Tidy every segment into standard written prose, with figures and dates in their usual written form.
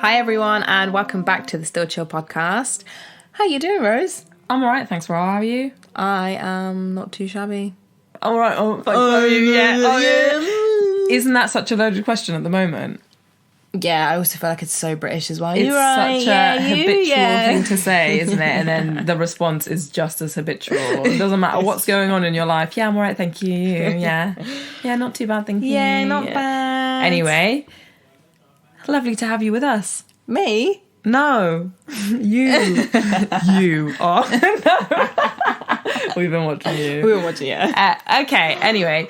Hi everyone, and welcome back to the Still Chill podcast. How you doing, Rose? I'm alright, thanks, Ra. How are you? I am not too shabby. Alright, yeah. Isn't that such a loaded question at the moment? Yeah, I also feel like it's so British as well. It's right. such a habitual thing to say, isn't it? And then the response is just as habitual. It doesn't matter what's going on in your life. Yeah, I'm alright, thank you. Yeah. Yeah, not too bad, thank you. Yeah, not bad. Anyway, lovely to have you with us. Me? No. You. You. Oh. No. We've been watching you. We've been watching, yeah. Okay, anyway.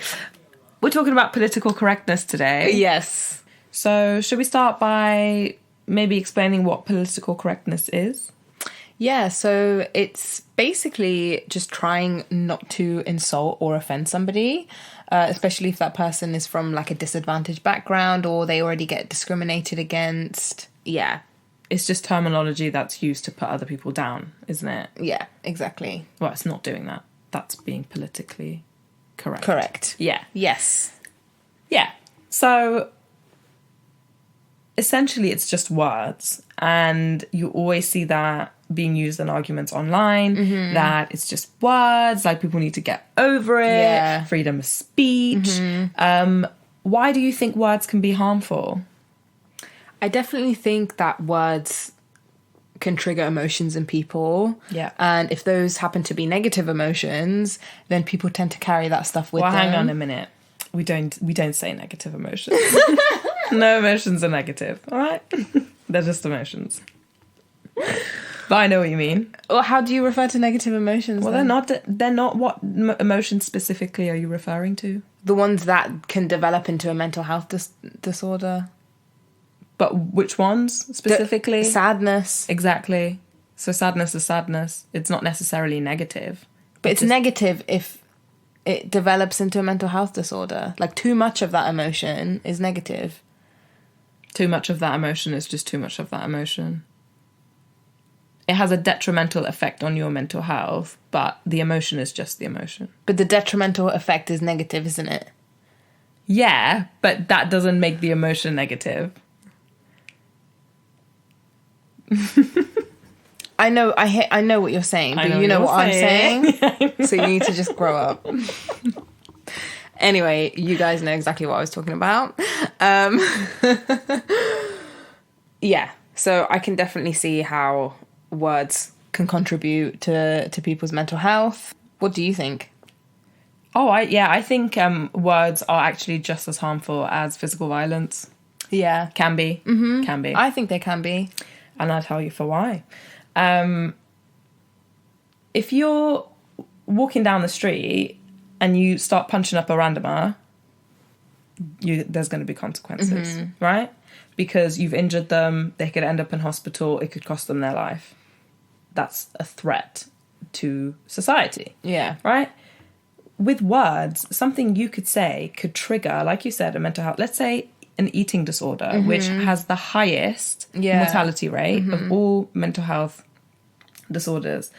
We're talking about political correctness today. Yes. So, should we start by maybe explaining what political correctness is? Yeah, so it's basically just trying not to insult or offend somebody, especially if that person is from like a disadvantaged background or they already get discriminated against. Yeah. It's just terminology that's used to put other people down, isn't it? Yeah, exactly. Well, it's not doing that. That's being politically correct. Correct. Yeah. Yes. Yeah. So, essentially, it's just words. And you always see that being used in arguments online, that it's just words, like people need to get over it, Yeah. freedom of speech. Why do you think words can be harmful? I definitely think that words can trigger emotions in people. Yeah. And if those happen to be negative emotions, then people tend to carry that stuff with them. Well, hang on a minute. We don't say negative emotions. No emotions are negative, all right? They're just emotions. But I know what you mean. Well, how do you refer to negative emotions? Well, then? they're not. What emotions specifically are you referring to? The ones that can develop into a mental health disorder. But which ones specifically? Sadness. Exactly. So sadness is sadness. It's not necessarily negative. But it's negative if it develops into a mental health disorder. Like, too much of that emotion is negative. Too much of that emotion is just too much of that emotion. It has a detrimental effect on your mental health, but the emotion is just the emotion. But the detrimental effect is negative, isn't it? Yeah, but that doesn't make the emotion negative. I know what you're saying, but you know what I'm saying? So you need to just grow up. Anyway, you guys know exactly what I was talking about. Yeah, so I can definitely see how words can contribute to people's mental health. What do you think? I think words are actually just as harmful as physical violence. Yeah. Can be. Mm-hmm. Can be. I think they can be. And I'll tell you for why. If you're walking down the street and you start punching up a randomer, there's going to be consequences, right? Because you've injured them, they could end up in hospital, it could cost them their life. That's a threat to society. Yeah. Right? With words, something you could say could trigger, like you said, a mental health. Let's say an eating disorder, which has the highest mortality rate of all mental health disorders.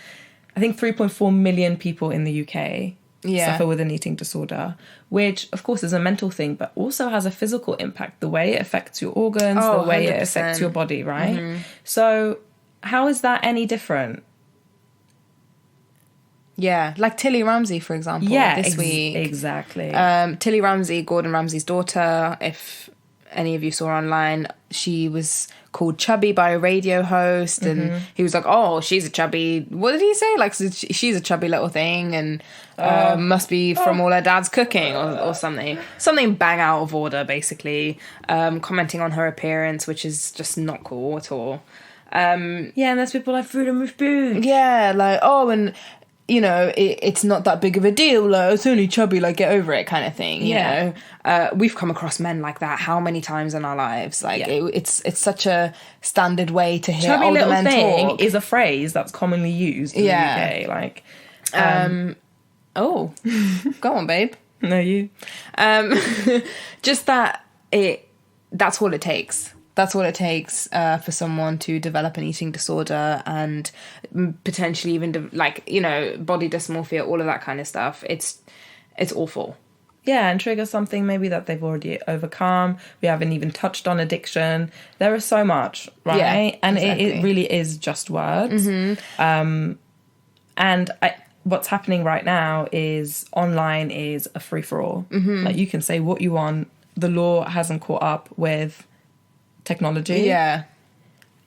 I think 3.4 million people in the UK suffer with an eating disorder, which, of course, is a mental thing, but also has a physical impact. The way it affects your organs, the way 100%. It affects your body, right? So how is that any different? Yeah, like Tilly Ramsey, for example, this week. Exactly. Tilly Ramsey, Gordon Ramsay's daughter, if any of you saw online, she was called chubby by a radio host, and he was like, oh, she's a chubby, what did he say? Like, she's a chubby little thing, and must be from all her dad's cooking, or something bang out of order, basically, commenting on her appearance, which is just not cool at all. And there's people like freedom of speech. Yeah, like, oh, and you know, it's not that big of a deal, like, it's only chubby, like, get over it kind of thing, you know? We've come across men like that how many times in our lives? Like, it's such a standard way to hear chubby older little men thing talk. Is a phrase that's commonly used in the UK, like... Oh, go on, babe. No, you. Just that that's all it takes. That's all it takes for someone to develop an eating disorder and potentially even body dysmorphia, all of that kind of stuff. It's awful. Yeah, and trigger something maybe that they've already overcome. We haven't even touched on addiction. There is so much, right? Yeah, and exactly. it really is just words. And what's happening right now is online is a free-for-all. Like, you can say what you want. The law hasn't caught up with technology. Yeah.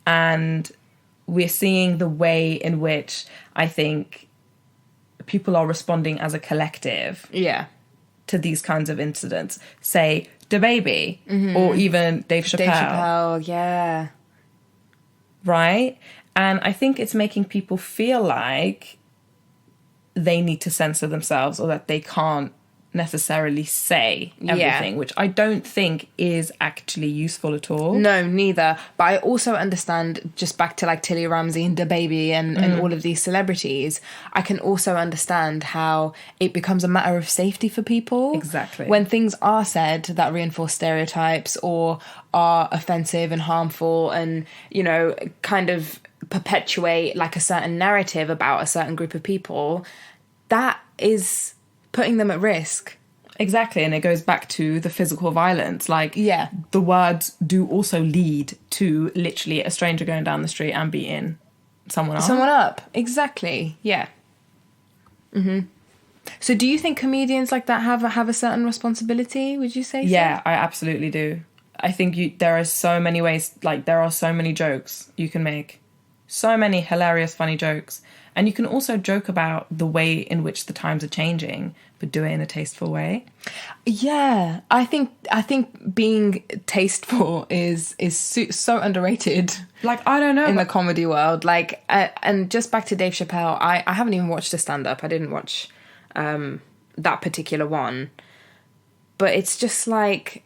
And we're seeing the way in which I think people are responding as a collective. Yeah. To these kinds of incidents. Say, DaBaby, or even Dave Chappelle. Dave Chappelle, yeah. Right? And I think it's making people feel like they need to censor themselves, or that they can't necessarily say everything, which I don't think is actually useful at all. No, neither. But I also understand, just back to like Tilly Ramsey and DaBaby and all of these celebrities, I can also understand how it becomes a matter of safety for people. Exactly. When things are said that reinforce stereotypes or are offensive and harmful and, you know, kind of perpetuate like a certain narrative about a certain group of people, that is putting them at risk. Exactly, and it goes back to the physical violence. Like, the words do also lead to literally a stranger going down the street and beating someone up. Exactly. Yeah. So do you think comedians like that have a certain responsibility, would you say? Yeah, I absolutely do. I think there are so many ways, like, there are so many jokes you can make. So many hilarious, funny jokes. And you can also joke about the way in which the times are changing, but do it in a tasteful way. Yeah, I think being tasteful is so underrated. Like, I don't know. In the comedy world. Like, and just back to Dave Chappelle, I haven't even watched a stand-up. I didn't watch that particular one. But it's just like,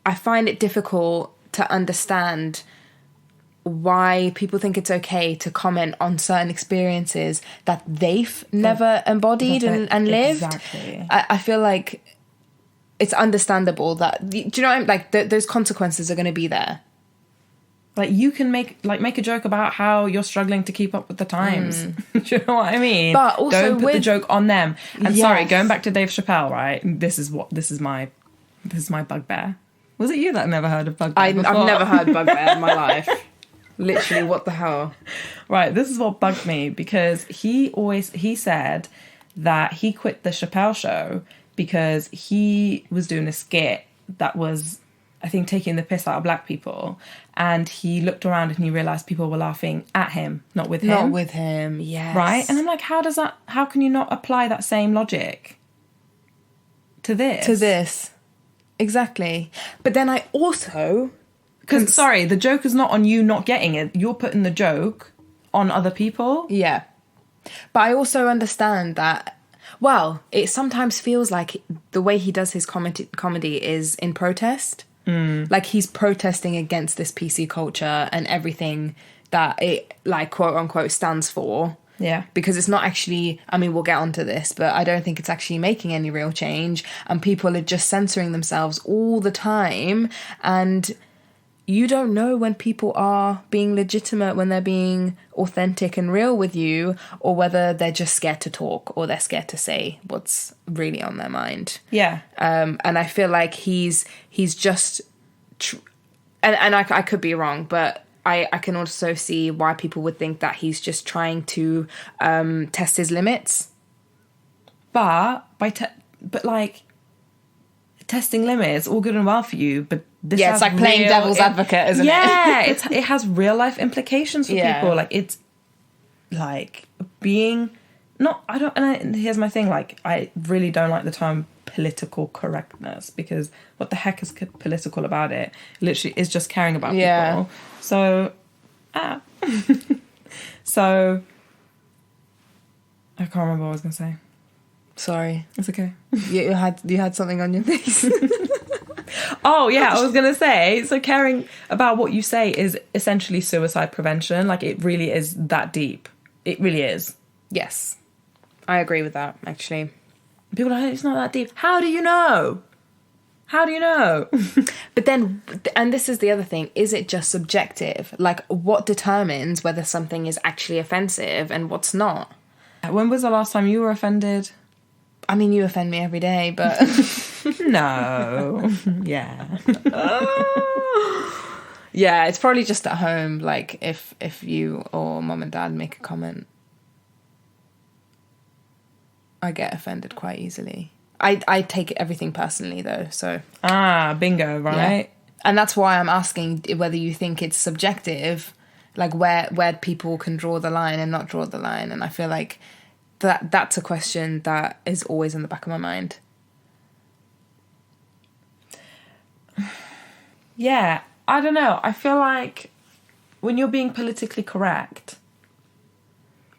I find it difficult to understand why people think it's okay to comment on certain experiences that they've never embodied and lived. Exactly. I feel like it's understandable that, do you know what I mean? Like, those consequences are going to be there. Like, you can make a joke about how you're struggling to keep up with the times. Do you know what I mean? But also don't put the joke on them. And sorry, Yes. going back to Dave Chappelle, right? This is my bugbear. Was it you that never heard of bugbear before? I've never heard bugbear in my life. Literally, what the hell? Right, this is what bugged me, because he said that he quit the Chappelle show because he was doing a skit that was, I think, taking the piss out of black people, and he looked around and he realised people were laughing at him, not with him. Not with him, yes. Right? And I'm like, how can you not apply that same logic to this? To this. Exactly. But then I also... Because, sorry, the joke is not on you not getting it. You're putting the joke on other people. Yeah. But I also understand that, well, it sometimes feels like the way he does his comedy is in protest. Like, he's protesting against this PC culture and everything that it, like, quote unquote, stands for. Yeah. Because it's not actually, I mean, we'll get onto this, but I don't think it's actually making any real change. And people are just censoring themselves all the time. And you don't know when people are being legitimate, when they're being authentic and real with you, or whether they're just scared to talk or they're scared to say what's really on their mind. Yeah. And I feel like he's just, and I could be wrong, but I can also see why people would think that he's just trying to test his limits. But like, testing limits, all good and well for you, but this it's like playing devil's advocate, isn't it? Yeah, it has real life implications for people. Like, it's like being and here's my thing, like, I really don't like the term political correctness, because what the heck is political about it? Literally, is just caring about people. So, so I can't remember what I was gonna say. Sorry, it's okay. You had something on your face. Oh yeah, I was gonna say, so caring about what you say is essentially suicide prevention. Like, it really is that deep. It really is. Yes, I agree with that, actually. People are like, it's not that deep. How do you know? But then, and this is the other thing, is it just subjective? Like, what determines whether something is actually offensive and what's not? When was the last time you were offended? I mean, you offend me every day, but... No. Yeah. Yeah, it's probably just at home, like, if you or mum and dad make a comment. I get offended quite easily. I take everything personally, though, so... Bingo, right? Yeah. And that's why I'm asking whether you think it's subjective, like where people can draw the line and not draw the line. And I feel like that's a question that is always in the back of my mind. Yeah, I don't know. I feel like when you're being politically correct,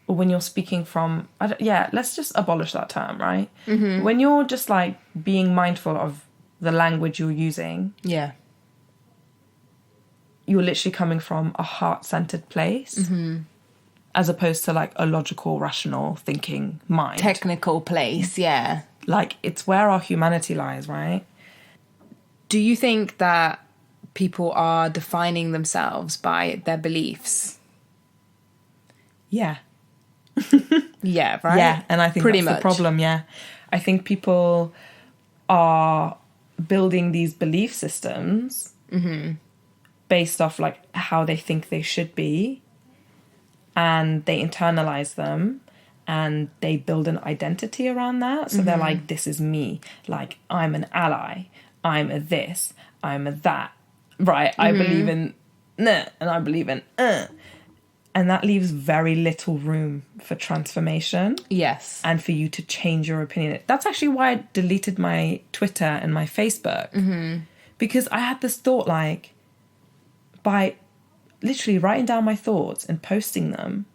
or when you're speaking from... let's just abolish that term, right? Mm-hmm. When you're just, like, being mindful of the language you're using... Yeah. You're literally coming from a heart-centered place, mm-hmm. as opposed to, like, a logical, rational thinking mind. Technical place, yeah. Like, it's where our humanity lies, right? Do you think that people are defining themselves by their beliefs? Yeah. Yeah, right? Yeah, and I think that's the problem, yeah. I think people are building these belief systems... Mm-hmm. based off, like, how they think they should be, and they internalize them, and they build an identity around that. So they're like, this is me. Like, I'm an ally. I'm a this. I'm a that. Right? I believe in and I believe in And that leaves very little room for transformation. Yes. And for you to change your opinion. That's actually why I deleted my Twitter and my Facebook. Mm-hmm. Because I had this thought, like, by literally writing down my thoughts and posting them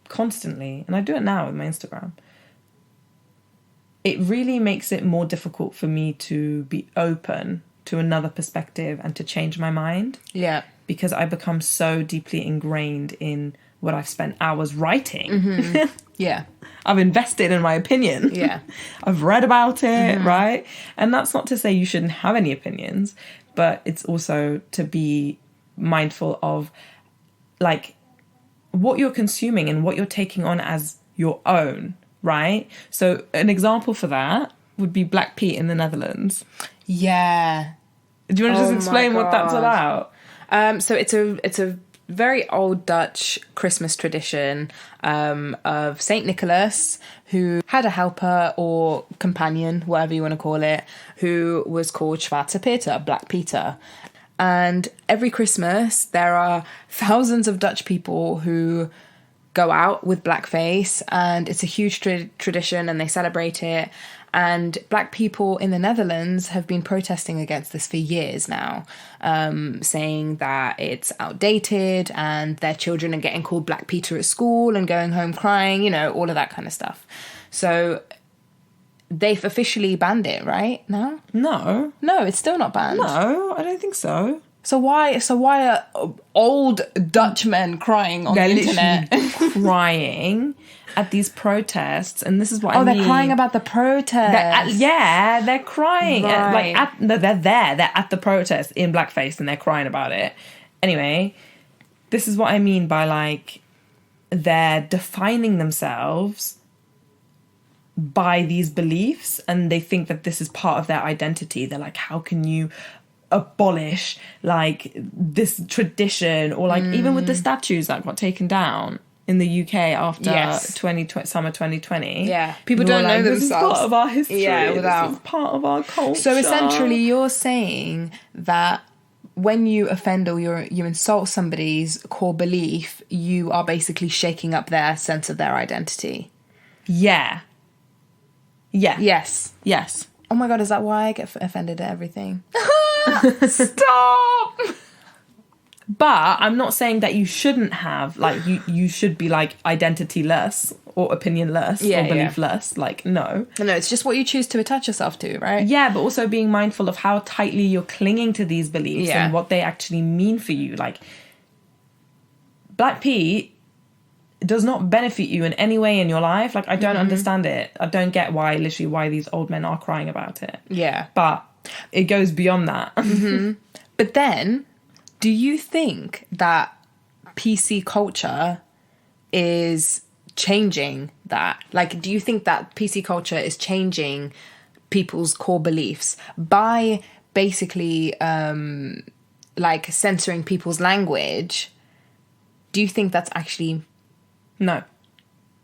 constantly, and I do it now with my Instagram, it really makes it more difficult for me to be open to another perspective and to change my mind. Yeah. Because I become so deeply ingrained in what I've spent hours writing. Mm-hmm. Yeah. I've invested in my opinion. Yeah. I've read about it, right? And that's not to say you shouldn't have any opinions, but it's also to be mindful of, like, what you're consuming and what you're taking on as your own, right? So an example for that would be Black Pete in the Netherlands. Yeah. Do you want to just explain what that's about? So it's a very old Dutch Christmas tradition of Saint Nicholas, who had a helper or companion, whatever you want to call it, who was called Zwarte Peter, Black Peter. And every Christmas, there are thousands of Dutch people who go out with blackface, and it's a huge tradition, and they celebrate it. And Black people in the Netherlands have been protesting against this for years now, saying that it's outdated and their children are getting called Black Peter at school and going home crying, you know, all of that kind of stuff. So they've officially banned it, right? now? No, it's still not banned. No, I don't think so. So why are old Dutch men crying on the internet? Crying at these protests, and this is what I mean. Oh, they're crying about the protest. They're crying. Right. They're at the protest in blackface, and they're crying about it. Anyway, this is what I mean by, like, they're defining themselves by these beliefs, and they think that this is part of their identity. They're like, how can you abolish, like, this tradition? Or, like, even with the statues that got taken down in the UK after summer 2020. Yeah. People don't know themselves. This is part of our history. Yeah, this is part of our culture. So essentially you're saying that when you offend or you insult somebody's core belief, you are basically shaking up their sense of their identity. Yeah. Yeah. Yes. Oh my God, is that why I get offended at everything? Stop! But I'm not saying that you shouldn't have, like, you should be, like, identityless or opinionless or beliefless. Like, no. No, it's just what you choose to attach yourself to, right? Yeah, but also being mindful of how tightly you're clinging to these beliefs and what they actually mean for you. Like, Black Pete does not benefit you in any way in your life. Like, I don't understand it. I don't get why these old men are crying about it. Yeah. But it goes beyond that. But then, do you think that PC culture is changing that? Like, do you think that PC culture is changing people's core beliefs by basically like censoring people's language? Do you think that's actually No.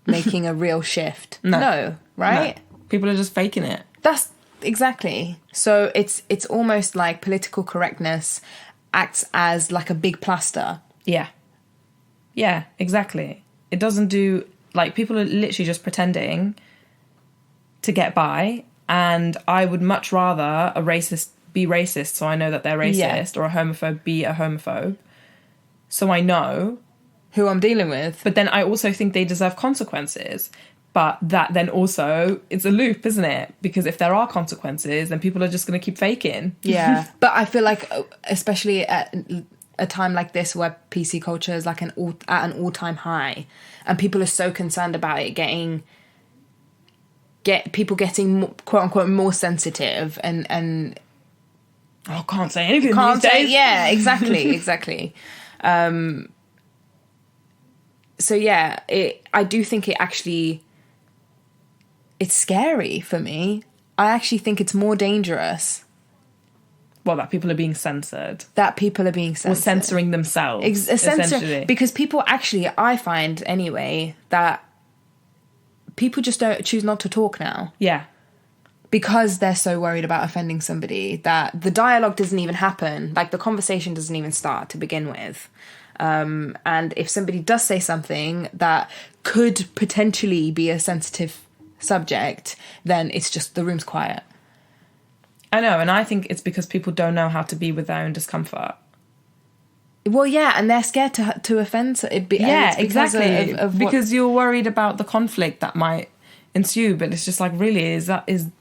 making a real shift? No. Right? No. People are just faking it. That's exactly. So it's almost like political correctness acts as like a big plaster. Yeah. Yeah, exactly. It doesn't do... Like, people are literally just pretending to get by, and I would much rather a racist be racist so I know that they're racist, or a homophobe be a homophobe so I know who I'm dealing with. But then I also think they deserve consequences. But that then also, it's a loop, isn't it? Because if there are consequences, then people are just going to keep faking. Yeah. But I feel like, especially at a time like this where PC culture is like at an all-time high, and people are so concerned about it people getting quote unquote more sensitive and oh, can't say anything these days. Yeah, exactly. So yeah, I do think it's scary for me. I actually think it's more dangerous. Well, that people are being censored. Or censoring themselves. Essentially. Because people actually, I find anyway, that people just don't choose not to talk now. Yeah. Because they're so worried about offending somebody that the dialogue doesn't even happen. Like, the conversation doesn't even start to begin with. And if somebody does say something that could potentially be a sensitive subject, then it's just the room's quiet. I know, and I think it's because people don't know how to be with their own discomfort. Well, yeah, and they're scared to offend. Yeah, exactly. Because you're worried about the conflict that might ensue, but it's just like, really, is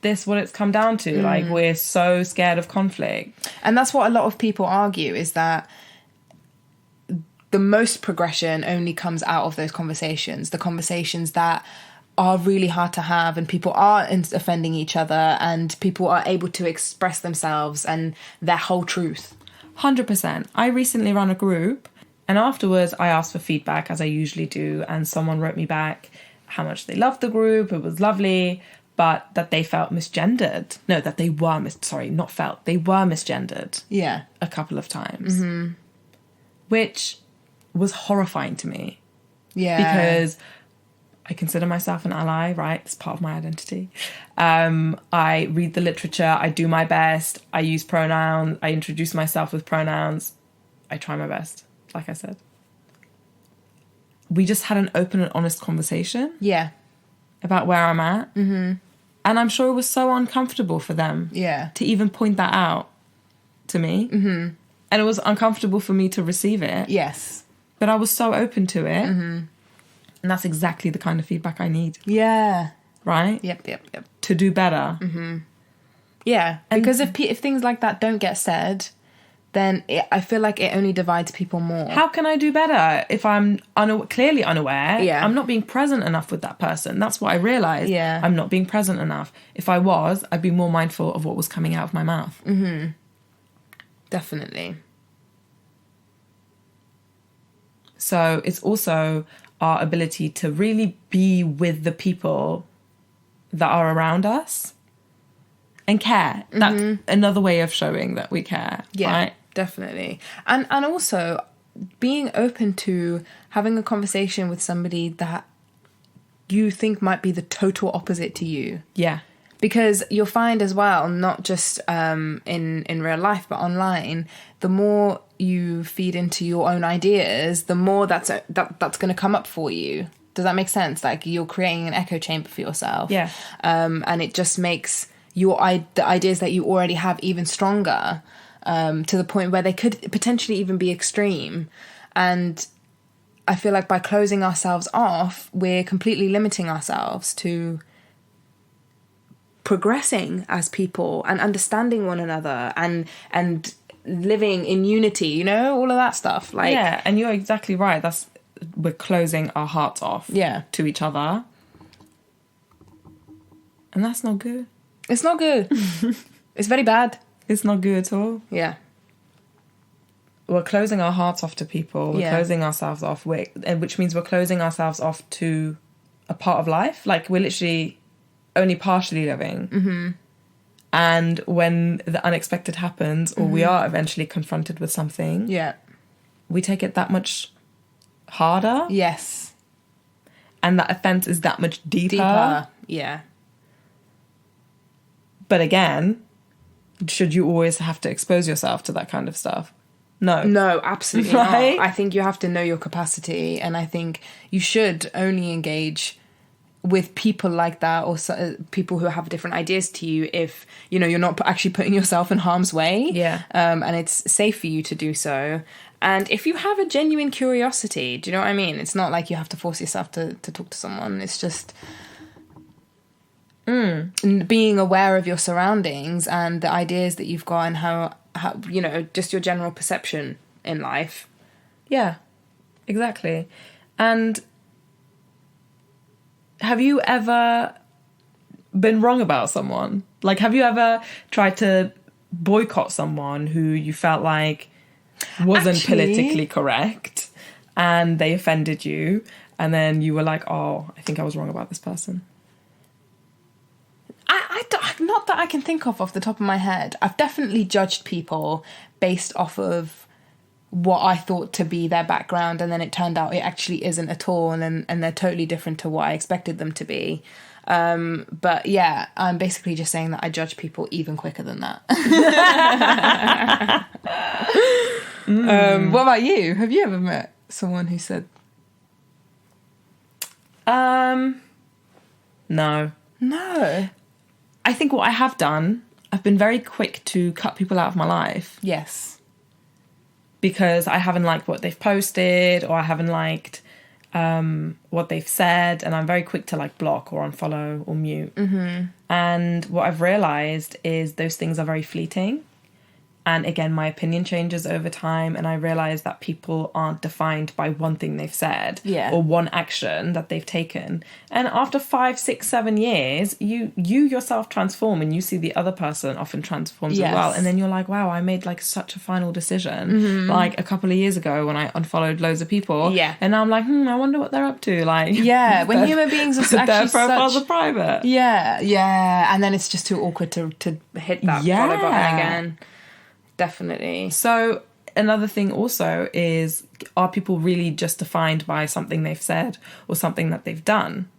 this what it's come down to? Like, we're so scared of conflict. And that's what a lot of people argue, is that the most progression only comes out of those conversations, the conversations that are really hard to have, and people are offending each other, and people are able to express themselves and their whole truth. 100%. I recently ran a group, and afterwards I asked for feedback, as I usually do, and someone wrote me back how much they loved the group, it was lovely, but that they felt misgendered. No, that they were they were misgendered. Yeah. A couple of times. Mm-hmm. Which was horrifying to me. Yeah. Because I consider myself an ally, right? It's part of my identity. I read the literature, I do my best, I use pronouns, I introduce myself with pronouns. I try my best, like I said. We just had an open and honest conversation. Yeah. About where I'm at. Mm-hmm. And I'm sure it was so uncomfortable for them. Yeah. To even point that out to me. Mm-hmm. And it was uncomfortable for me to receive it. Yes. But I was so open to it. Mm-hmm. And that's exactly the kind of feedback I need. Yeah. Right? Yep. To do better. Mm-hmm. Yeah. Because if things like that don't get said, then I feel like it only divides people more. How can I do better if I'm clearly unaware? Yeah. I'm not being present enough with that person. That's what I realised. Yeah. I'm not being present enough. If I was, I'd be more mindful of what was coming out of my mouth. Mm-hmm. Definitely. So it's also our ability to really be with the people that are around us and care. Mm-hmm. That's another way of showing that we care. Yeah, right? Definitely. And also being open to having a conversation with somebody that you think might be the total opposite to you. Yeah. Because you'll find as well, not just in real life, but online, the more you feed into your own ideas, the more that's going to come up for you. Does that make sense? Like, you're creating an echo chamber for yourself. Yeah. And it just makes the ideas that you already have even stronger, to the point where they could potentially even be extreme. And I feel like by closing ourselves off, we're completely limiting ourselves to progressing as people and understanding one another and living in unity, all of that stuff. Like, yeah, and you're exactly right. We're closing our hearts off to each other. And that's not good. It's not good. It's very bad. It's not good at all. Yeah. We're closing our hearts off to people. We're closing ourselves off, which means we're closing ourselves off to a part of life. Like, we're literally only partially living. Mm-hmm. And when the unexpected happens, or we are eventually confronted with something, we take it that much harder. Yes. And that offence is that much deeper. Yeah. But again, should you always have to expose yourself to that kind of stuff? No. No, absolutely Right? not. I think you have to know your capacity, and I think you should only engage with people like that, or people who have different ideas to you, if you know you're not actually putting yourself in harm's way, and it's safe for you to do so. And if you have a genuine curiosity, do you know what I mean? It's not like you have to force yourself to talk to someone. It's just being aware of your surroundings and the ideas that you've got, and how you know, just your general perception in life. Yeah, exactly. And have you ever been wrong about someone? Like, have you ever tried to boycott someone who you felt like wasn't politically correct, and they offended you, and then you were like, oh, I think I was wrong about this person? Not that I can think of off the top of my head. I've definitely judged people based off of what I thought to be their background, and then it turned out it actually isn't at all, and they're totally different to what I expected them to be. But yeah, I'm basically just saying that I judge people even quicker than that. What about you? Have you ever met someone who said... No. No. I think what I have done, I've been very quick to cut people out of my life. Yes. Because I haven't liked what they've posted, or I haven't liked what they've said, and I'm very quick to like block or unfollow or mute. Mm-hmm. And what I've realised is those things are very fleeting. And again, my opinion changes over time, and I realise that people aren't defined by one thing they've said or one action that they've taken. And after 5, 6, 7 years, you yourself transform, and you see the other person often transforms as well. And then you're like, wow, I made like such a final decision like a couple of years ago when I unfollowed loads of people. Yeah. And now I'm like, I wonder what they're up to. Like, yeah, when human beings are actually their profiles are private. Yeah, yeah. And then it's just too awkward to hit that follow button again. Definitely. So another thing also is, are people really just defined by something they've said or something that they've done?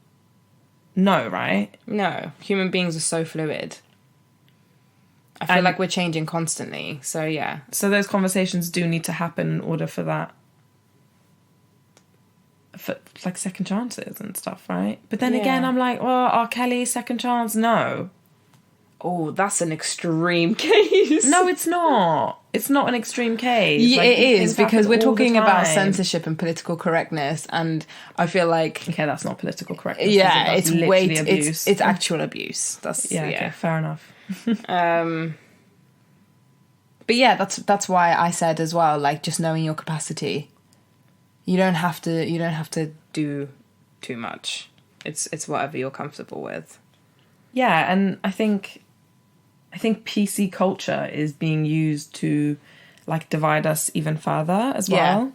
No, right? No. Human beings are so fluid. I feel like we're changing constantly. So, yeah. So those conversations do need to happen in order for that. For like second chances and stuff, right? But then again, I'm like, well, R. Kelly, second chance? No. Oh, that's an extreme case. No, it's not. It's not an extreme case. Yeah, like, it is, because we're talking about censorship and political correctness, and I feel like... Okay, that's not political correctness. Yeah, it's literally abuse. It's actual abuse. That's okay, fair enough. But yeah, that's why I said as well, like, just knowing your capacity. You don't have to do too much. It's whatever you're comfortable with. Yeah, and I think PC culture is being used to like divide us even further as well.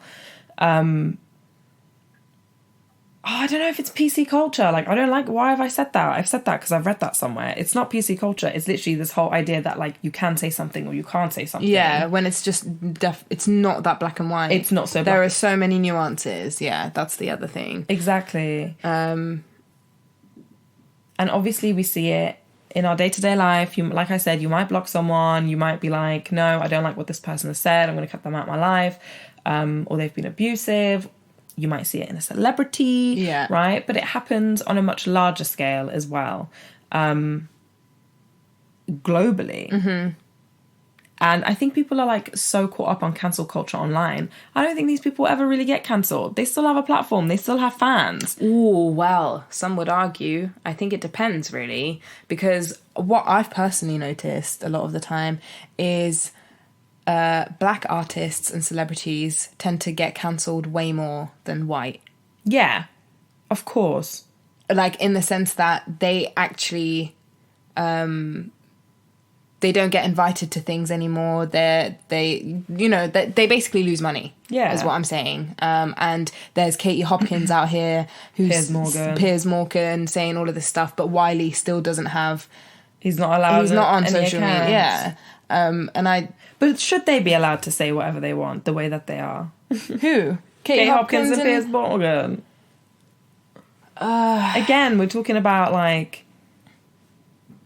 I don't know if it's PC culture. Like, I don't like, why have I said that? I've said that because I've read that somewhere. It's not PC culture. It's literally this whole idea that like you can say something or you can't say something. Yeah, when it's just, it's not that black and white. It's not so There are so many nuances. Yeah, that's the other thing. Exactly. And obviously we see it in our day-to-day life. You, like I said, you might block someone. You might be like, no, I don't like what this person has said. I'm going to cut them out of my life. Or they've been abusive. You might see it in a celebrity, right? But it happens on a much larger scale as well, globally. Mm-hmm. And I think people are like so caught up on cancel culture online. I don't think these people ever really get cancelled. They still have a platform. They still have fans. Ooh, well, some would argue. I think it depends, really. Because what I've personally noticed a lot of the time is... black artists and celebrities tend to get cancelled way more than white. Yeah, of course. Like, in the sense that they actually they don't get invited to things anymore. They basically lose money. Yeah, is what I'm saying. And there's Katie Hopkins out here, who's Piers Morgan saying all of this stuff, but Wiley still doesn't have. He's not allowed. He's not on social media. Yeah. But should they be allowed to say whatever they want the way that they are? Who? Katie Hopkins and Piers Morgan. Again, we're talking about like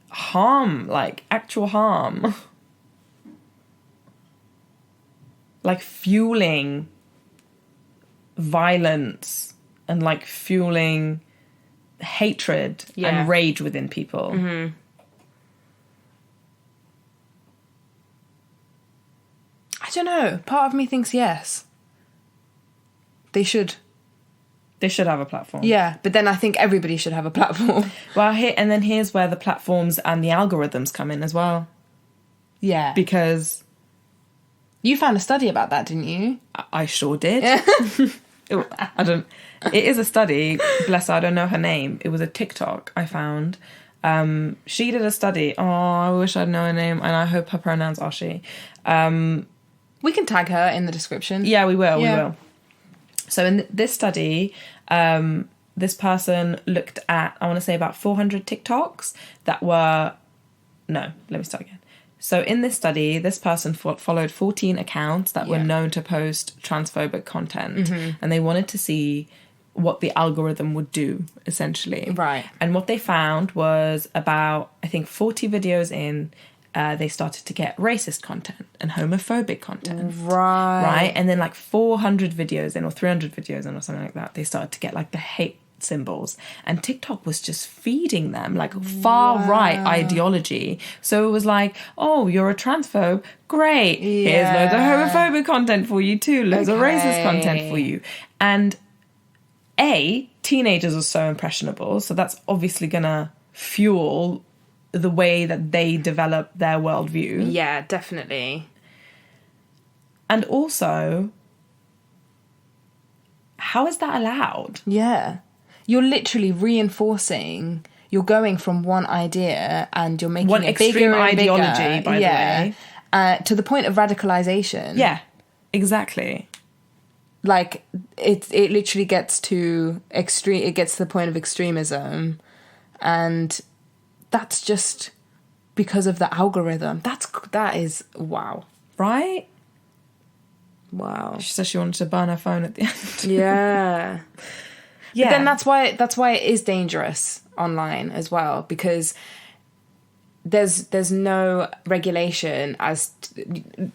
harm, like actual harm. Like fueling violence and like fueling hatred and rage within people. Mm-hmm. I don't know. Part of me thinks yes. They should. They should have a platform. Yeah, but then I think everybody should have a platform. Well, here's where the platforms and the algorithms come in as well. Yeah. Because... You found a study about that, didn't you? I sure did. It is a study. Bless her, I don't know her name. It was a TikTok I found. She did a study. Oh, I wish I'd know her name, and I hope her pronouns are she. We can tag her in the description. Yeah, we will. Yeah. We will. So in this study, this person looked at, I want to say about 400 TikToks that were... No, let me start again. So in this study, this person followed 14 accounts that were known to post transphobic content. Mm-hmm. And they wanted to see what the algorithm would do, essentially. Right. And what they found was about, I think, 40 videos in, they started to get racist content and homophobic content. Right. And then like 400 videos in or 300 videos in or something like that, they started to get like the hate symbols. And TikTok was just feeding them like far-right ideology. So it was like, oh, you're a transphobe? Great. Here's loads of homophobic content for you too. Loads of racist content for you. And teenagers are so impressionable. So that's obviously going to fuel the way that they develop their worldview. Yeah, definitely. And also, how is that allowed? Yeah. You're literally reinforcing, you're going from one idea and you're making one it extreme bigger and ideology, bigger, by the way. To the point of radicalization. Yeah, exactly. Like, it literally gets to extreme, it gets to the point of extremism, and that's just because of the algorithm. That is wow. Right? Wow. She said she wanted to burn her phone at the end. Yeah. Yeah. But then that's why it is dangerous online as well, because there's no regulation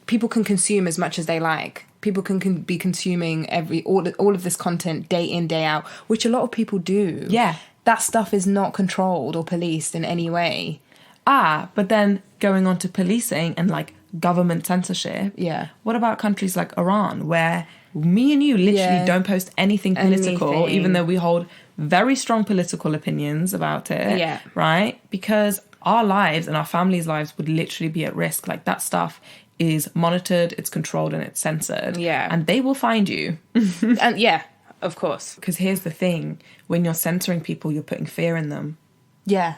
people can consume as much as they like. People can be consuming all of this content day in, day out, which a lot of people do. Yeah. That stuff is not controlled or policed in any way. But then going on to policing and like government censorship. Yeah. What about countries like Iran, where me and you literally don't post anything political, even though we hold very strong political opinions about it. Yeah. Right? Because our lives and our families' lives would literally be at risk. Like, that stuff is monitored, it's controlled, and it's censored. Yeah. And they will find you. And yeah, of course. Because here's the thing. When you're censoring people, you're putting fear in them. Yeah.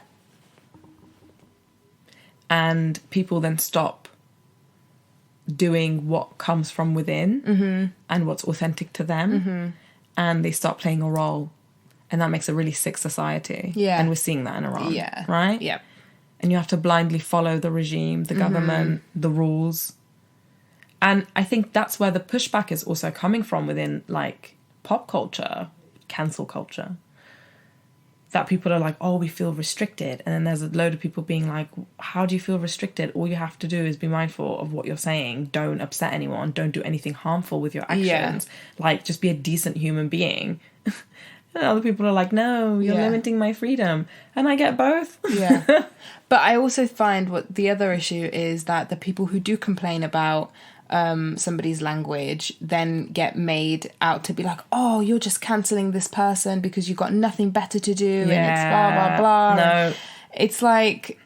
And people then stop doing what comes from within and what's authentic to them, and they start playing a role, and that makes a really sick society. And we're seeing that in Iran. Right. And you have to blindly follow the regime, the government, the rules. And I think that's where the pushback is also coming from within like pop culture, cancel culture, that people are like, oh, we feel restricted. And then there's a load of people being like, how do you feel restricted? All you have to do is be mindful of what you're saying. Don't upset anyone. Don't do anything harmful with your actions. Like, just be a decent human being. And other people are like, no, you're limiting my freedom. And I get both. Yeah. But I also find what the other issue is that the people who do complain about somebody's language then get made out to be like, oh, you're just cancelling this person because you've got nothing better to do, and it's blah blah blah. No, it's like,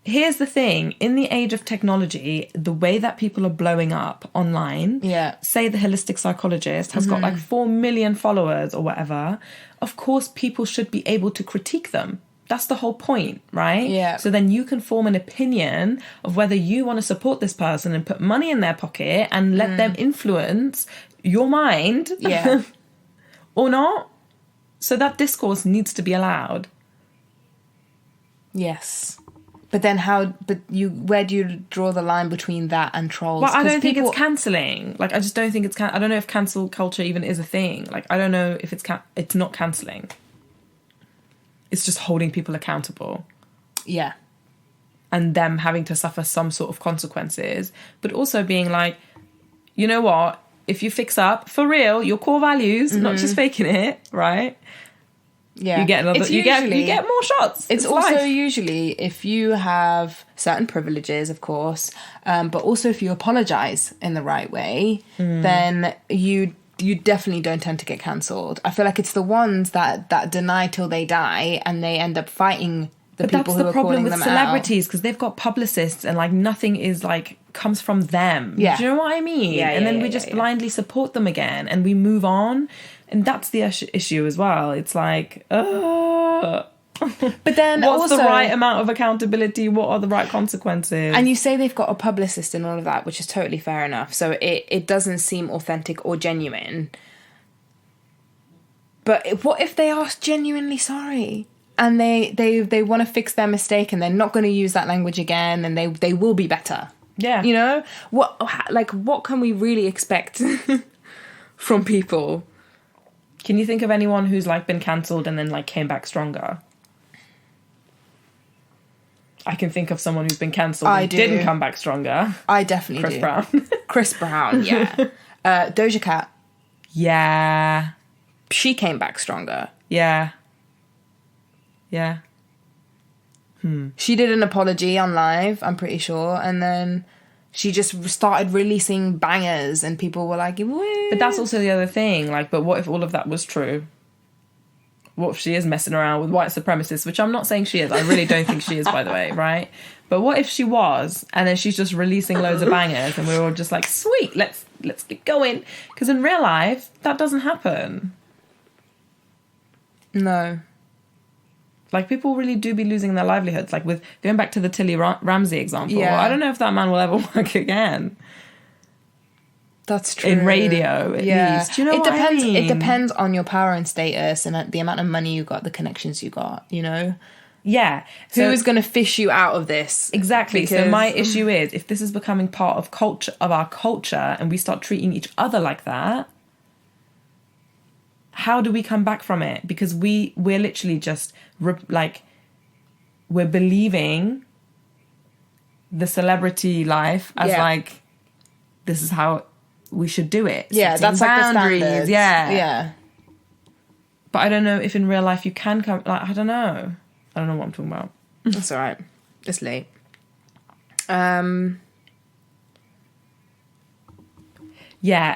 here's the thing, in the age of technology, the way that people are blowing up online, say the holistic psychologist has got like 4 million followers or whatever, of course people should be able to critique them. That's the whole point, right? Yeah. So then you can form an opinion of whether you want to support this person and put money in their pocket and let them influence your mind. Yeah. Or not. So that discourse needs to be allowed. Yes. But then where do you draw the line between that and trolls? Well, I don't think it's cancelling. Like, I just don't think it's... I don't know if cancel culture even is a thing. Like, I don't know if it's not cancelling. It's just holding people accountable. Yeah. And them having to suffer some sort of consequences. But also being like, you know what? If you fix up, for real, your core values, not just faking it, right? Yeah. You get you get more shots. It's also usually if you have certain privileges, of course, but also if you apologise in the right way, then you definitely don't tend to get cancelled. I feel like it's the ones that deny till they die and they end up fighting the people who are calling them out. But that's the problem with celebrities, because they've got publicists and like nothing is like comes from them. Yeah. Do you know what I mean? Yeah, and then we just blindly support them again and we move on. And that's the issue as well. It's like, but then what's also the right amount of accountability? What are the right consequences? And you say they've got a publicist and all of that, which is totally fair enough. So it doesn't seem authentic or genuine. But what if they are genuinely sorry? And they want to fix their mistake and they're not going to use that language again and they will be better. Yeah. You know? What can we really expect from people? Can you think of anyone who's like been cancelled and then like came back stronger? I can think of someone who's been cancelled and didn't come back stronger. I definitely do. Chris Brown. Chris Brown, yeah. Doja Cat. Yeah. She came back stronger. Yeah. Yeah. She did an apology on live, I'm pretty sure, and then she just started releasing bangers and people were like, woo. But that's also the other thing. Like, but what if all of that was true? What if she is messing around with white supremacists, which I'm not saying she is. I really don't think she is, by the way, right? But what if she was, and then she's just releasing loads of bangers and we're all just like, sweet, let's get going. Because in real life, that doesn't happen. No. Like, people really do be losing their livelihoods. Like, with going back to the Tilly Ramsey example, yeah. I don't know if that man will ever work again. That's true. In radio, at least. Do you know what I mean? It depends on your power and status and the amount of money you got, the connections you got, you know? Yeah. Who is going to fish you out of this? Exactly. Because... So my issue is, if this is becoming part of our culture and we start treating each other like that, how do we come back from it? Because we're literally just we're believing the celebrity life as like, this is how we should do it. Yeah, that's boundaries. Like the standards. Yeah. Yeah. But I don't know if in real life you can come, like, I don't know what I'm talking about. That's all right. It's late. Yeah,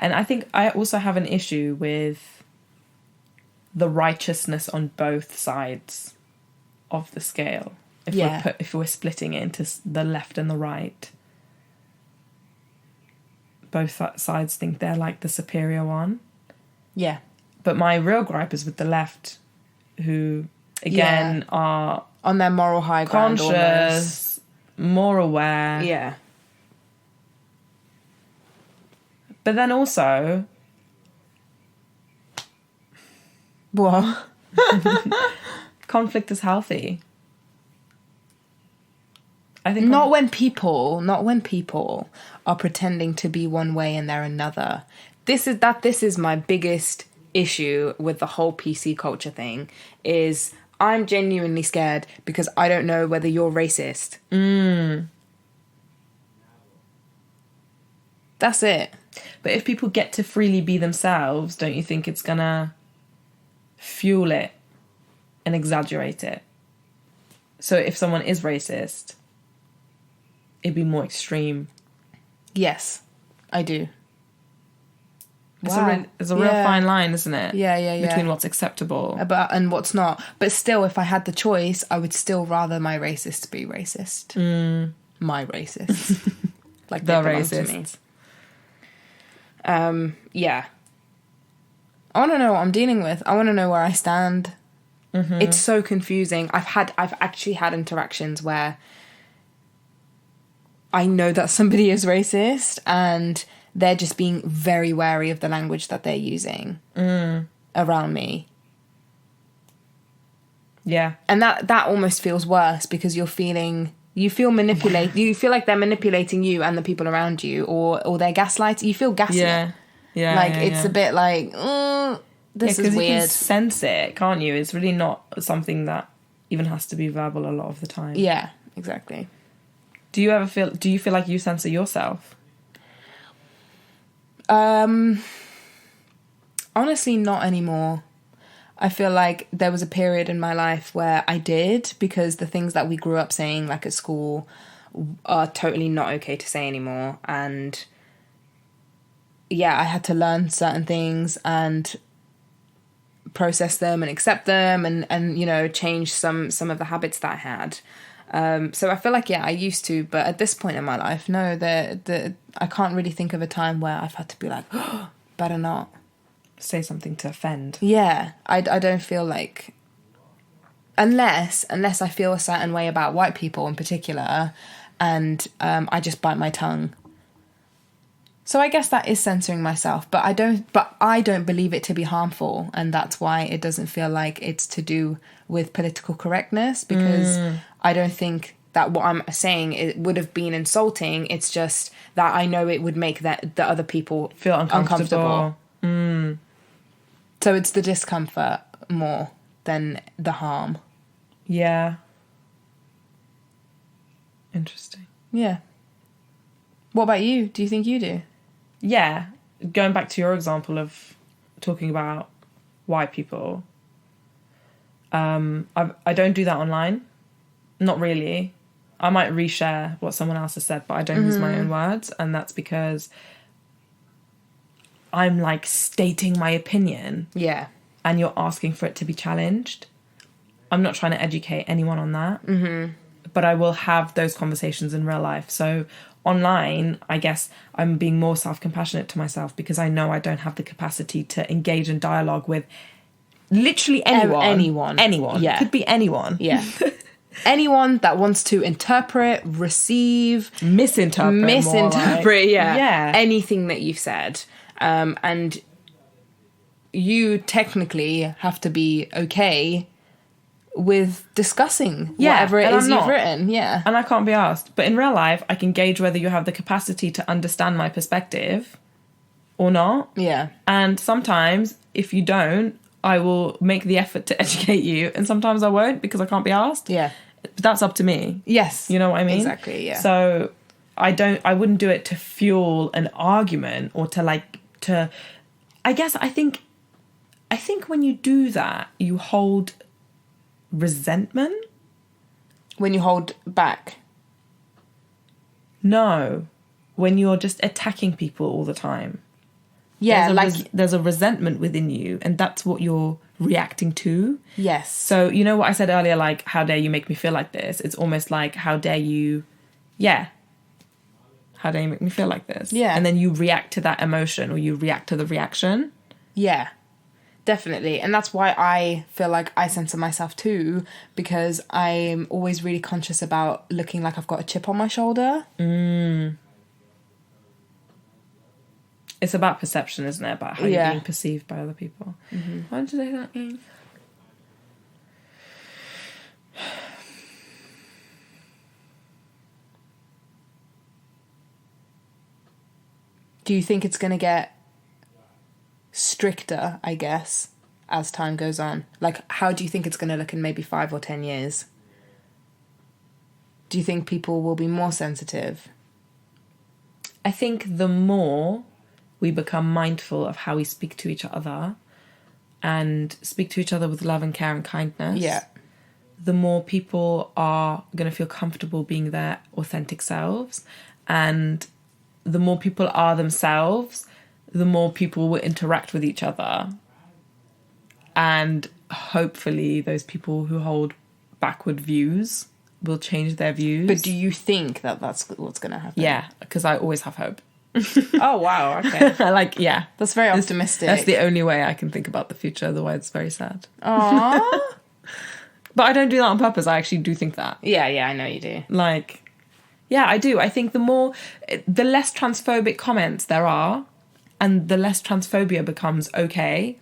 and I think I also have an issue with the righteousness on both sides of the scale. If we're splitting it into the left and the right, both sides think they're like the superior one. Yeah. But my real gripe is with the left, who again are on their moral high ground, conscious, more aware. Yeah. But then also, what? Conflict is healthy. I think not when people are pretending to be one way and they're another. This is my biggest issue with the whole PC culture thing, is I'm genuinely scared because I don't know whether you're racist. That's it. But if people get to freely be themselves, don't you think it's gonna fuel it and exaggerate it? So if someone is racist, it'd be more extreme. Yes, I do. It's a real fine line, isn't it? Yeah. Between what's acceptable and what's not. But still, if I had the choice, I would still rather my racist be racist. My racist. Like the they belong racist. To me. Yeah. I want to know what I'm dealing with. I want to know where I stand. It's so confusing. I've actually had interactions where I know that somebody is racist and they're just being very wary of the language that they're using around me. Yeah. And that almost feels worse because you feel manipulated. You feel like they're manipulating you and the people around you, or they're gaslighting. You feel gaslit. Yeah. Like, it's a bit like, this is weird. You can sense it, can't you? It's really not something that even has to be verbal a lot of the time. Yeah, exactly. Do you feel like you censor yourself? Honestly, not anymore. I feel like there was a period in my life where I did, because the things that we grew up saying, like at school, are totally not okay to say anymore. And yeah, I had to learn certain things and process them and accept them and you know, change some of the habits that I had. So I feel like, yeah, I used to, but at this point in my life, no, I can't really think of a time where I've had to be like, oh, better not say something to offend. Yeah, I don't feel like, unless I feel a certain way about white people in particular, and I just bite my tongue. So I guess that is censoring myself, but I don't believe it to be harmful, and that's why it doesn't feel like it's to do with political correctness, because I don't think that what I'm saying it would have been insulting. It's just that I know it would make the other people feel uncomfortable. So it's the discomfort more than the harm. Yeah. Interesting. Yeah. What about you? Do you think you do? Yeah. Going back to your example of talking about white people, I don't do that online. Not really. I might reshare what someone else has said, but I don't use my own words, and that's because I'm like stating my opinion. Yeah. And you're asking for it to be challenged. I'm not trying to educate anyone on that. But I will have those conversations in real life. So online, I guess I'm being more self-compassionate to myself because I know I don't have the capacity to engage in dialogue with literally anyone. Anyone. Yeah. Could be anyone. Yeah. Anyone that wants to interpret, receive, misinterpret, yeah, anything that you've said. And you technically have to be okay with discussing whatever it is you've written. Yeah. And I can't be asked. But in real life, I can gauge whether you have the capacity to understand my perspective or not. Yeah. And sometimes, if you don't, I will make the effort to educate you. And sometimes I won't because I can't be asked. Yeah. But that's up to me. Yes. You know what I mean? Exactly, yeah. So I wouldn't do it to fuel an argument or I think when you do that, you hold resentment. When you hold back. No. When you're just attacking people all the time. Yeah, there's a resentment within you, and that's what you're reacting to. Yes. So, you know what I said earlier, like, how dare you make me feel like this? It's almost like, how dare you make me feel like this? Yeah. And then you react to that emotion, or you react to the reaction. Yeah, definitely. And that's why I feel like I censor myself too, because I'm always really conscious about looking like I've got a chip on my shoulder. It's about perception, isn't it? About how you're being perceived by other people. Why did you say that, Ian? Do you think it's going to get stricter, I guess, as time goes on? Like, how do you think it's going to look in maybe 5 or 10 years? Do you think people will be more sensitive? I think the more we become mindful of how we speak to each other and speak to each other with love and care and kindness, the more people are going to feel comfortable being their authentic selves. And the more people are themselves, the more people will interact with each other. And hopefully those people who hold backward views will change their views. But do you think that that's what's going to happen? Yeah, because I always have hope. Oh, wow, okay. That's very optimistic. That's the only way I can think about the future, otherwise it's very sad. Aww. But I don't do that on purpose. I actually do think that. Yeah, I know you do. Like, yeah, I do. I think the less transphobic comments there are, and the less transphobia becomes okay,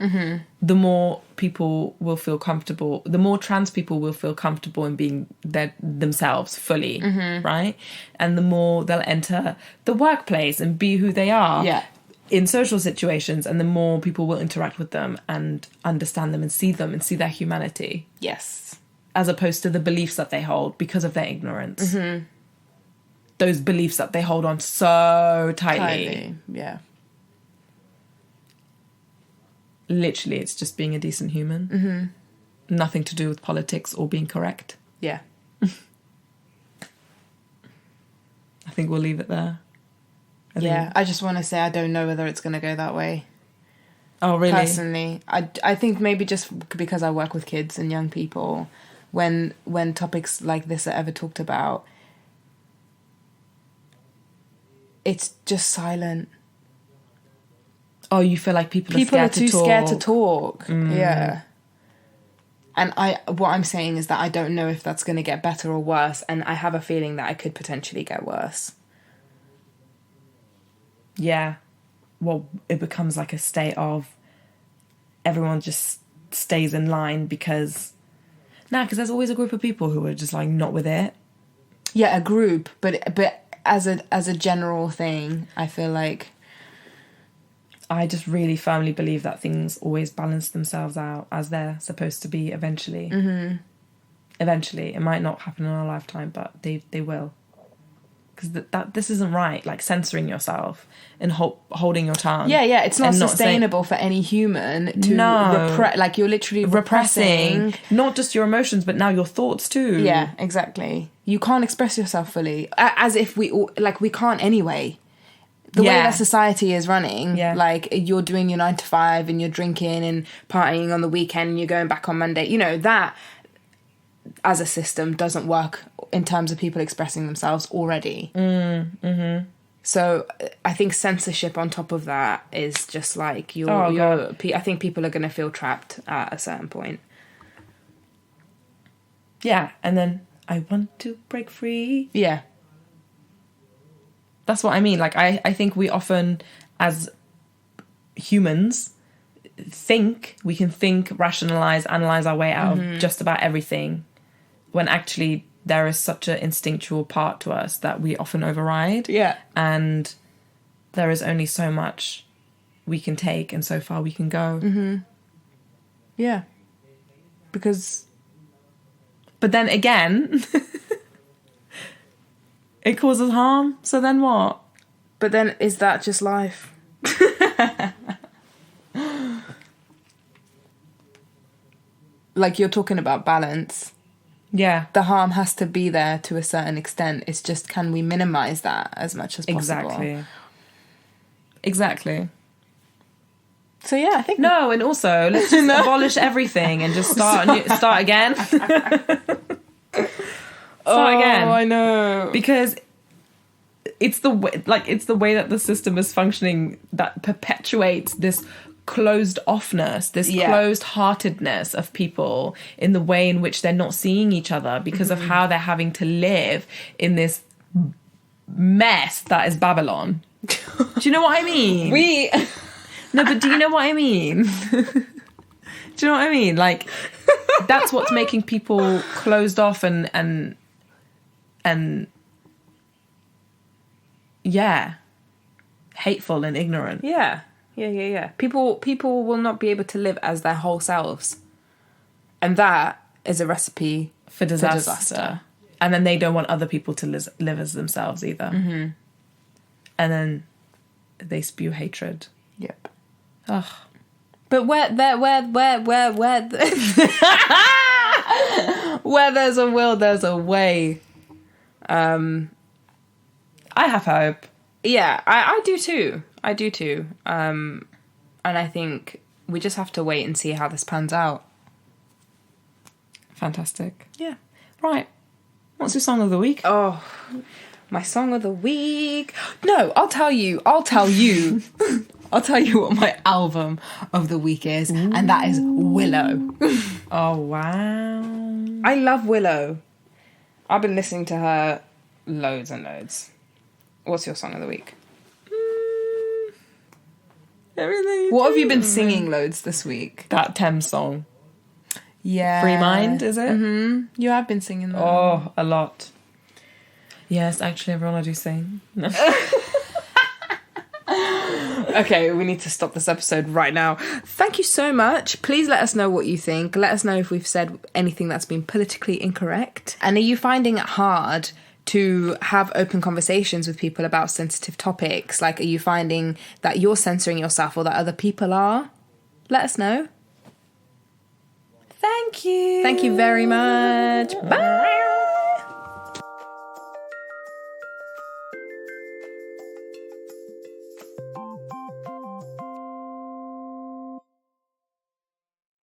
the more people will feel comfortable, the more trans people will feel comfortable in being themselves fully, right? And the more they'll enter the workplace and be who they are in social situations, and the more people will interact with them and understand them and see their humanity. Yes. As opposed to the beliefs that they hold because of their ignorance. Those beliefs that they hold on so tightly. Yeah. Literally, it's just being a decent human. Nothing to do with politics or being correct. Yeah. I think we'll leave it there. I just want to say I don't know whether it's going to go that way. Oh, really? Personally. I think maybe just because I work with kids and young people, when topics like this are ever talked about, it's just silent. Oh, you feel like people are too scared to talk. Yeah. And what I'm saying is that I don't know if that's going to get better or worse, and I have a feeling that it could potentially get worse. Yeah. Well, it becomes like a state of everyone just stays in line because there's always a group of people who are just like not with it. Yeah, a group, but as a general thing, I feel like I just really firmly believe that things always balance themselves out as they're supposed to be eventually. Eventually. It might not happen in our lifetime, but they will. Because this isn't right, like censoring yourself and holding your tongue. Yeah, it's not sustainable for any human to like you're literally repressing not just your emotions, but now your thoughts too. Yeah, exactly. You can't express yourself fully, as if we can't anyway. The way that society is running, like you're doing your 9 to 5 and you're drinking and partying on the weekend and you're going back on Monday, that as a system doesn't work in terms of people expressing themselves already. So I think censorship on top of that is just like I think people are going to feel trapped at a certain point. Yeah, and then I want to break free. Yeah. That's what I mean. Like, I think we often, as humans, we can think, rationalise, analyse our way out of just about everything, when actually there is such an instinctual part to us that we often override. Yeah. And there is only so much we can take and so far we can go. Yeah. Because... But then again... It causes harm, so then what? But then, is that just life? Like, you're talking about balance. Yeah. The harm has to be there to a certain extent. It's just, can we minimise that as much as possible? Exactly. So, yeah, I think... No, and also, let's just abolish everything and just start again. Again. I know. Because it's the way that the system is functioning that perpetuates this closed offness, this closed heartedness of people in the way in which they're not seeing each other because of how they're having to live in this mess that is Babylon. Do you know what I mean? No, but do you know what I mean? Do you know what I mean? Like, that's what's making people closed off and hateful and ignorant. Yeah. People will not be able to live as their whole selves. And that is a recipe for disaster. And then they don't want other people to live as themselves either. And then they spew hatred. Yep. Ugh. But where there's a will, there's a way. I have hope. Yeah, I do too. And I think we just have to wait and see how this pans out. Fantastic. Yeah. Right. What's your song of the week? Oh, my song of the week. No, I'll tell you. I'll tell you what my album of the week is, and that is Willow. Oh, wow. I love Willow. I've been listening to her loads and loads. What's your song of the week? Everything. What have you been singing loads this week? That Thames song. Yeah. Free Mind, is it? Mm-hmm. You have been singing that. Oh, a lot. Yes, actually, everyone I do sing. No. Okay, we need to stop this episode right now. Thank you so much. Please let us know what you think. Let us know if we've said anything that's been politically incorrect. And are you finding it hard to have open conversations with people about sensitive topics? Like, are you finding that you're censoring yourself or that other people are? Let us know. Thank you. Thank you very much. Bye.